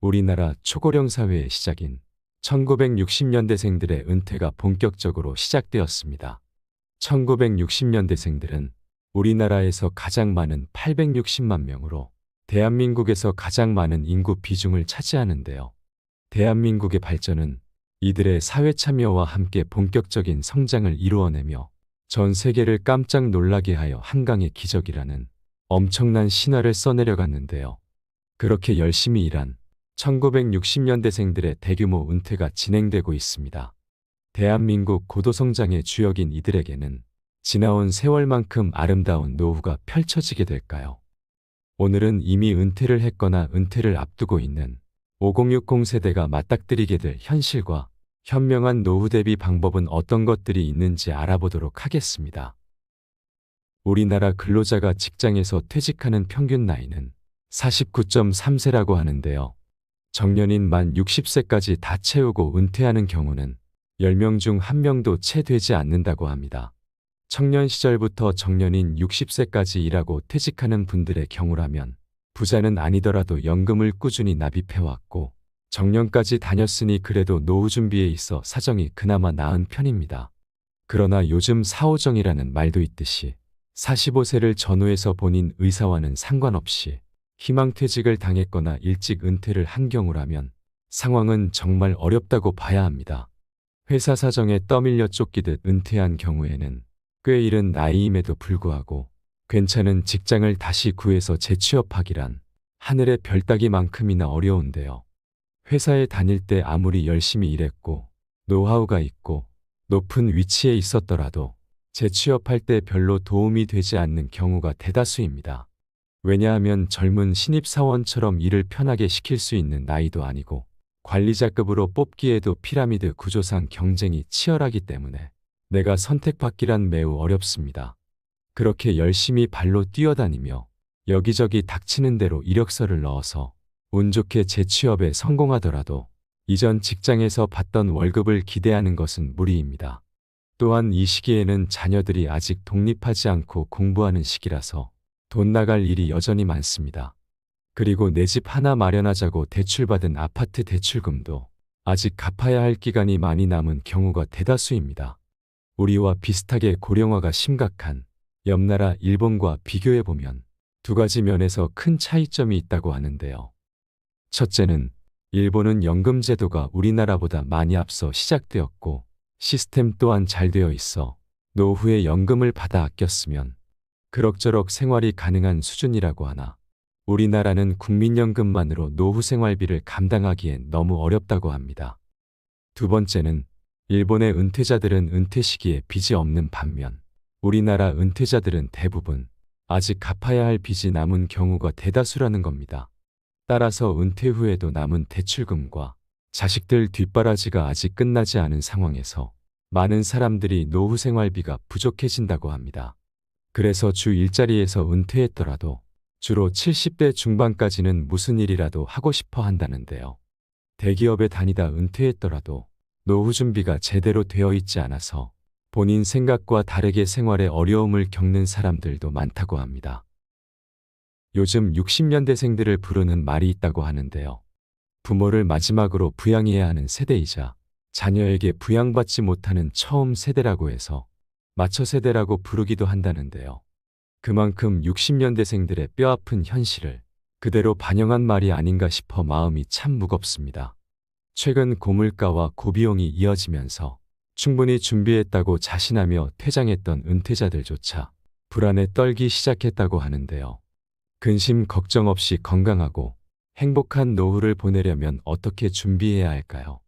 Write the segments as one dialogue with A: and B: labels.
A: 우리나라 초고령 사회의 시작인 1960년대생들의 은퇴가 본격적으로 시작되었습니다. 1960년대생들은 우리나라에서 가장 많은 860만 명으로 대한민국에서 가장 많은 인구 비중을 차지하는데요. 대한민국의 발전은 이들의 사회 참여와 함께 본격적인 성장을 이루어내며 전 세계를 깜짝 놀라게 하여 한강의 기적이라는 엄청난 신화를 써내려갔는데요. 그렇게 열심히 일한 1960년대생들의 대규모 은퇴가 진행되고 있습니다. 대한민국 고도성장의 주역인 이들에게는 지나온 세월만큼 아름다운 노후가 펼쳐지게 될까요? 오늘은 이미 은퇴를 했거나 은퇴를 앞두고 있는 5060 세대가 맞닥뜨리게 될 현실과 현명한 노후 대비 방법은 어떤 것들이 있는지 알아보도록 하겠습니다. 우리나라 근로자가 직장에서 퇴직하는 평균 나이는 49.3세라고 하는데요. 정년인 만 60세까지 다 채우고 은퇴하는 경우는 10명 중 1명도 채 되지 않는다고 합니다. 청년 시절부터 정년인 60세까지 일하고 퇴직하는 분들의 경우라면 부자는 아니더라도 연금을 꾸준히 납입해왔고 정년까지 다녔으니 그래도 노후 준비에 있어 사정이 그나마 나은 편입니다. 그러나 요즘 사오정이라는 말도 있듯이 45세를 전후해서 본인 의사와는 상관없이 희망퇴직을 당했거나 일찍 은퇴를 한 경우라면 상황은 정말 어렵다고 봐야 합니다. 회사 사정에 떠밀려 쫓기듯 은퇴한 경우에는 꽤 이른 나이임에도 불구하고 괜찮은 직장을 다시 구해서 재취업하기란 하늘의 별 따기만큼이나 어려운데요. 회사에 다닐 때 아무리 열심히 일했고 노하우가 있고 높은 위치에 있었더라도 재취업할 때 별로 도움이 되지 않는 경우가 대다수입니다. 왜냐하면 젊은 신입사원처럼 일을 편하게 시킬 수 있는 나이도 아니고 관리자급으로 뽑기에도 피라미드 구조상 경쟁이 치열하기 때문에 내가 선택받기란 매우 어렵습니다. 그렇게 열심히 발로 뛰어다니며 여기저기 닥치는 대로 이력서를 넣어서 운 좋게 재취업에 성공하더라도 이전 직장에서 받던 월급을 기대하는 것은 무리입니다. 또한 이 시기에는 자녀들이 아직 독립하지 않고 공부하는 시기라서 돈 나갈 일이 여전히 많습니다. 그리고 내 집 하나 마련하자고 대출받은 아파트 대출금도 아직 갚아야 할 기간이 많이 남은 경우가 대다수입니다. 우리와 비슷하게 고령화가 심각한 옆나라 일본과 비교해보면 두 가지 면에서 큰 차이점이 있다고 하는데요. 첫째는 일본은 연금 제도가 우리나라보다 많이 앞서 시작되었고 시스템 또한 잘 되어 있어 노후에 연금을 받아 아꼈으면 그럭저럭 생활이 가능한 수준이라고 하나 우리나라는 국민연금만으로 노후 생활비를 감당하기엔 너무 어렵다고 합니다. 두 번째는 일본의 은퇴자들은 은퇴 시기에 빚이 없는 반면 우리나라 은퇴자들은 대부분 아직 갚아야 할 빚이 남은 경우가 대다수라는 겁니다. 따라서 은퇴 후에도 남은 대출금과 자식들 뒷바라지가 아직 끝나지 않은 상황에서 많은 사람들이 노후 생활비가 부족해진다고 합니다. 그래서 주 일자리에서 은퇴했더라도 주로 70대 중반까지는 무슨 일이라도 하고 싶어 한다는데요. 대기업에 다니다 은퇴했더라도 노후 준비가 제대로 되어 있지 않아서 본인 생각과 다르게 생활에 어려움을 겪는 사람들도 많다고 합니다. 요즘 60년대생들을 부르는 말이 있다고 하는데요. 부모를 마지막으로 부양해야 하는 세대이자 자녀에게 부양받지 못하는 처음 세대라고 해서 마처 세대라고 부르기도 한다는데요. 그만큼 60년대생들의 뼈아픈 현실을 그대로 반영한 말이 아닌가 싶어 마음이 참 무겁습니다. 최근 고물가와 고비용이 이어지면서 충분히 준비했다고 자신하며 퇴장했던 은퇴자들조차 불안에 떨기 시작했다고 하는데요. 근심 걱정 없이 건강하고 행복한 노후를 보내려면 어떻게 준비해야 할까요?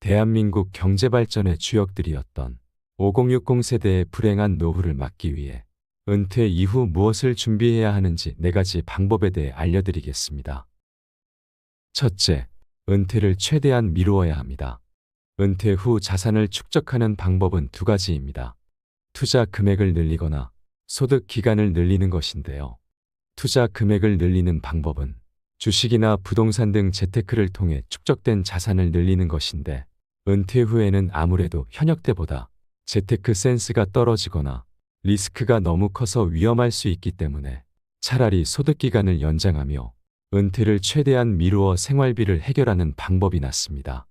A: 대한민국 경제발전의 주역들이었던 5060 세대의 불행한 노후를 막기 위해 은퇴 이후 무엇을 준비해야 하는지 4가지 방법에 대해 알려드리겠습니다. 첫째, 은퇴를 최대한 미루어야 합니다. 은퇴 후 자산을 축적하는 방법은 2가지입니다. 투자 금액을 늘리거나 소득 기간을 늘리는 것인데요. 투자 금액을 늘리는 방법은 주식이나 부동산 등 재테크를 통해 축적된 자산을 늘리는 것인데 은퇴 후에는 아무래도 현역 때보다 재테크 센스가 떨어지거나 리스크가 너무 커서 위험할 수 있기 때문에 차라리 소득 기간을 연장하며 은퇴를 최대한 미루어 생활비를 해결하는 방법이 났습니다.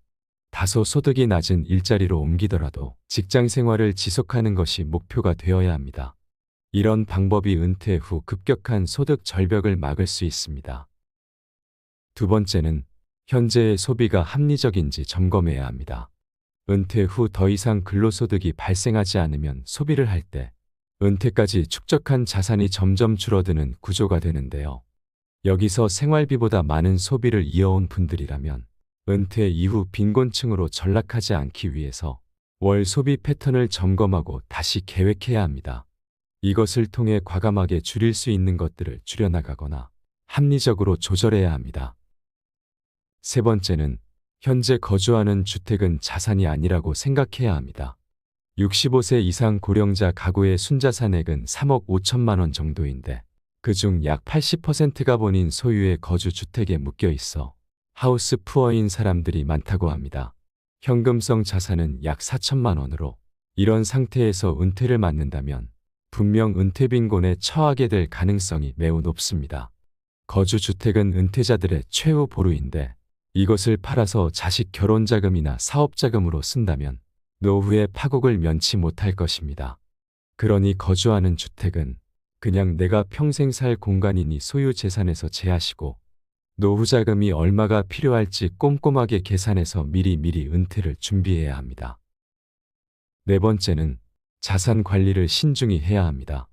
A: 다소 소득이 낮은 일자리로 옮기더라도 직장 생활을 지속하는 것이 목표가 되어야 합니다. 이런 방법이 은퇴 후 급격한 소득 절벽을 막을 수 있습니다. 두 번째는 현재의 소비가 합리적인지 점검해야 합니다. 은퇴 후 더 이상 근로소득이 발생하지 않으면 소비를 할 때 은퇴까지 축적한 자산이 점점 줄어드는 구조가 되는데요. 여기서 생활비보다 많은 소비를 이어온 분들이라면 은퇴 이후 빈곤층으로 전락하지 않기 위해서 월 소비 패턴을 점검하고 다시 계획해야 합니다. 이것을 통해 과감하게 줄일 수 있는 것들을 줄여나가거나 합리적으로 조절해야 합니다. 세 번째는 현재 거주하는 주택은 자산이 아니라고 생각해야 합니다. 65세 이상 고령자 가구의 순자산액은 3억 5천만 원 정도인데 그중 약 80%가 본인 소유의 거주주택에 묶여 있어 하우스 푸어인 사람들이 많다고 합니다. 현금성 자산은 약 4천만 원으로 이런 상태에서 은퇴를 맞는다면 분명 은퇴 빈곤에 처하게 될 가능성이 매우 높습니다. 거주주택은 은퇴자들의 최후 보루인데 이것을 팔아서 자식 결혼자금이나 사업자금으로 쓴다면 노후에 파국을 면치 못할 것입니다. 그러니 거주하는 주택은 그냥 내가 평생 살 공간이니 소유 재산에서 제하시고 노후 자금이 얼마가 필요할지 꼼꼼하게 계산해서 미리 은퇴를 준비해야 합니다. 네 번째는 자산 관리를 신중히 해야 합니다.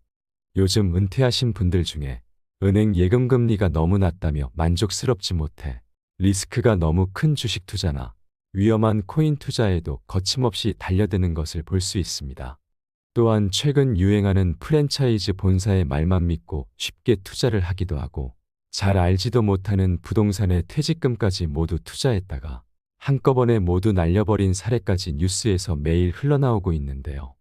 A: 요즘 은퇴하신 분들 중에 은행 예금 금리가 너무 낮다며 만족스럽지 못해 리스크가 너무 큰 주식 투자나 위험한 코인 투자에도 거침없이 달려드는 것을 볼 수 있습니다. 또한 최근 유행하는 프랜차이즈 본사의 말만 믿고 쉽게 투자를 하기도 하고 잘 알지도 못하는 부동산에 퇴직금까지 모두 투자했다가 한꺼번에 모두 날려버린 사례까지 뉴스에서 매일 흘러나오고 있는데요.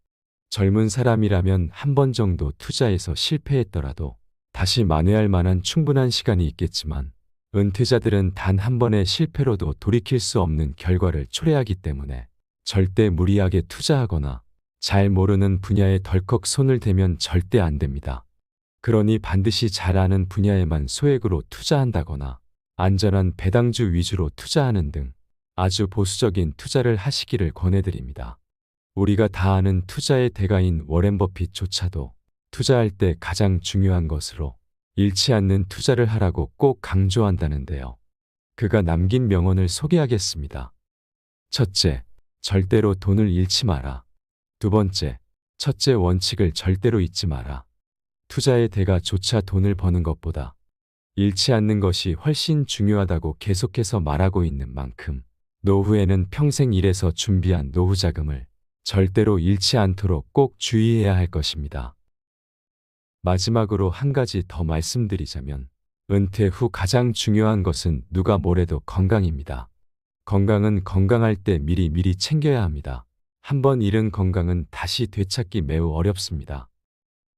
A: 젊은 사람이라면 한 번 정도 투자해서 실패했더라도 다시 만회할 만한 충분한 시간이 있겠지만 은퇴자들은 단 한 번의 실패로도 돌이킬 수 없는 결과를 초래하기 때문에 절대 무리하게 투자하거나 잘 모르는 분야에 덜컥 손을 대면 절대 안 됩니다. 그러니 반드시 잘 아는 분야에만 소액으로 투자한다거나 안전한 배당주 위주로 투자하는 등 아주 보수적인 투자를 하시기를 권해드립니다. 우리가 다 아는 투자의 대가인 워렌 버핏조차도 투자할 때 가장 중요한 것으로 잃지 않는 투자를 하라고 꼭 강조한다는데요. 그가 남긴 명언을 소개하겠습니다. 첫째, 절대로 돈을 잃지 마라. 두 번째, 첫째 원칙을 절대로 잊지 마라. 투자의 대가조차 돈을 버는 것보다 잃지 않는 것이 훨씬 중요하다고 계속해서 말하고 있는 만큼 노후에는 평생 일해서 준비한 노후 자금을 절대로 잃지 않도록 꼭 주의해야 할 것입니다. 마지막으로 한 가지 더 말씀드리자면 은퇴 후 가장 중요한 것은 누가 뭐래도 건강입니다. 건강은 건강할 때 미리 챙겨야 합니다. 한번 잃은 건강은 다시 되찾기 매우 어렵습니다.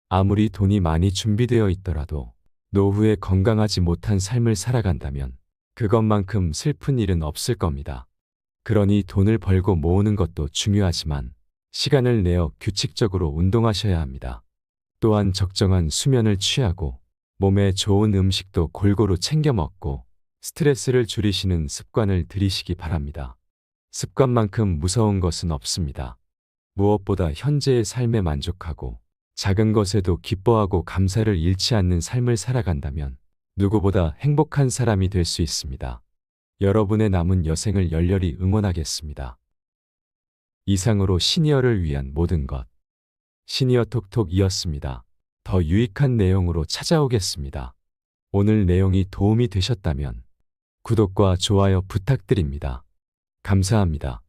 A: 아무리 돈이 많이 준비되어 있더라도 노후에 건강하지 못한 삶을 살아간다면 그것만큼 슬픈 일은 없을 겁니다. 그러니 돈을 벌고 모으는 것도 중요하지만 시간을 내어 규칙적으로 운동하셔야 합니다. 또한 적정한 수면을 취하고 몸에 좋은 음식도 골고루 챙겨 먹고 스트레스를 줄이시는 습관을 들이시기 바랍니다. 습관만큼 무서운 것은 없습니다. 무엇보다 현재의 삶에 만족하고 작은 것에도 기뻐하고 감사를 잃지 않는 삶을 살아간다면 누구보다 행복한 사람이 될 수 있습니다. 여러분의 남은 여생을 열렬히 응원하겠습니다. 이상으로 시니어를 위한 모든 것. 시니어 톡톡이었습니다. 더 유익한 내용으로 찾아오겠습니다. 오늘 내용이 도움이 되셨다면 구독과 좋아요 부탁드립니다. 감사합니다.